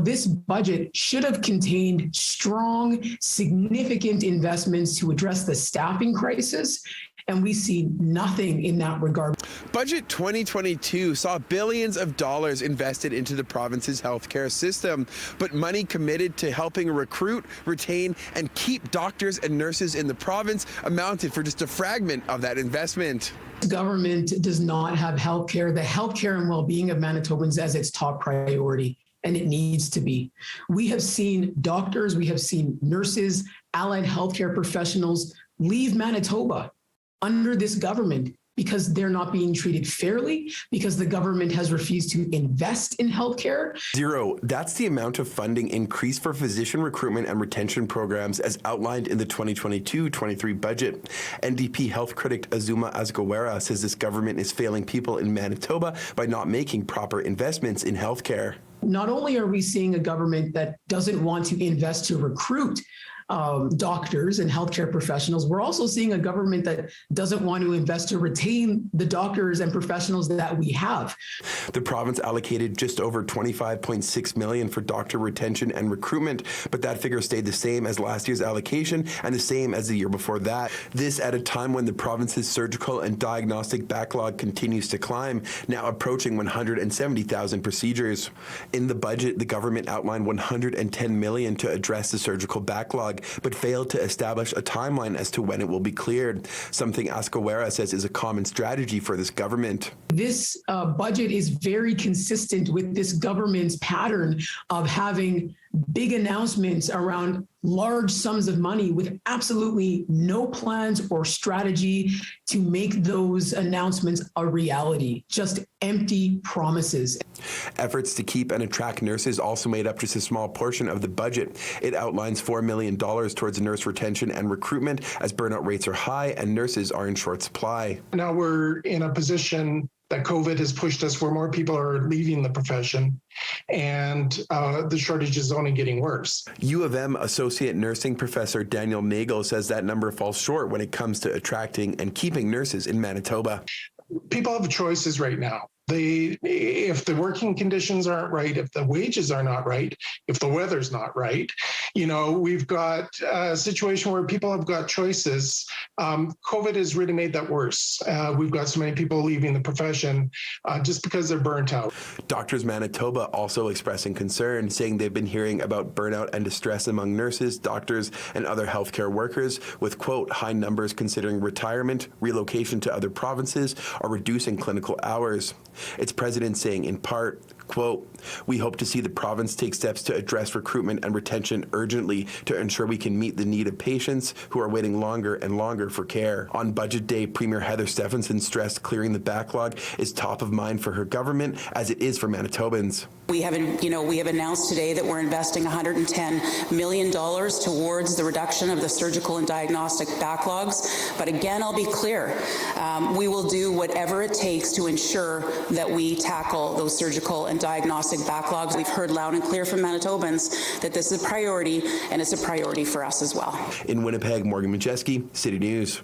This budget should have contained strong, significant investments to address the staffing crisis, and we see nothing in that regard. Budget 2022 saw billions of dollars invested into the province's healthcare system, but money committed to helping recruit, retain, and keep doctors and nurses in the province amounted for just a fragment of that investment. Government does not have healthcare, the healthcare and well-being of Manitobans as its top priority, and it needs to be. We have seen doctors, we have seen nurses, allied healthcare professionals leave Manitoba under this government because they're not being treated fairly, because the government has refused to invest in healthcare. Zero. That's the amount of funding increased for physician recruitment and retention programs as outlined in the 2022-23 budget. NDP health critic Azuma Azgawara says this government is failing people in Manitoba by not making proper investments in healthcare. Not only are we seeing a government that doesn't want to invest to recruit doctors and healthcare professionals, we're also seeing a government that doesn't want to invest to retain the doctors and professionals that we have. The province allocated just over $25.6 million for doctor retention and recruitment, but that figure stayed the same as last year's allocation and the same as the year before that. This at a time when the province's surgical and diagnostic backlog continues to climb, now approaching 170,000 procedures. In the budget, the government outlined $110 million to address the surgical backlog, but failed to establish a timeline as to when it will be cleared, something Azgawara says is a common strategy for this government. This budget is very consistent with this government's pattern of having big announcements around large sums of money with absolutely no plans or strategy to make those announcements a reality, just empty promises. Efforts to keep and attract nurses also made up just a small portion of the budget. It outlines $4 million towards nurse retention and recruitment as burnout rates are high and nurses are in short supply. Now we're in a position that COVID has pushed us where more people are leaving the profession, and the shortage is only getting worse. U of M Associate Nursing Professor Daniel Nagel says that number falls short when it comes to attracting and keeping nurses in Manitoba. People have choices right now. If the working conditions aren't right, if the wages are not right, if the weather's not right, we've got a situation where people have got choices. COVID has really made that worse. We've got so many people leaving the profession just because they're burnt out. Doctors Manitoba also expressing concern, saying they've been hearing about burnout and distress among nurses, doctors, and other healthcare workers, with, quote, high numbers considering retirement, relocation to other provinces, or reducing clinical hours. Its president saying, in part, quote, we hope to see the province take steps to address recruitment and retention urgently to ensure we can meet the need of patients who are waiting longer and longer for care. On budget day, Premier Heather Stephenson stressed clearing the backlog is top of mind for her government, as it is for Manitobans. We have announced today that we're investing $110 million towards the reduction of the surgical and diagnostic backlogs. But again, I'll be clear, we will do whatever it takes to ensure that we tackle those surgical and diagnostic backlogs. We've heard loud and clear from Manitobans that this is a priority, and it's a priority for us as well. In Winnipeg, Modjeski, City News.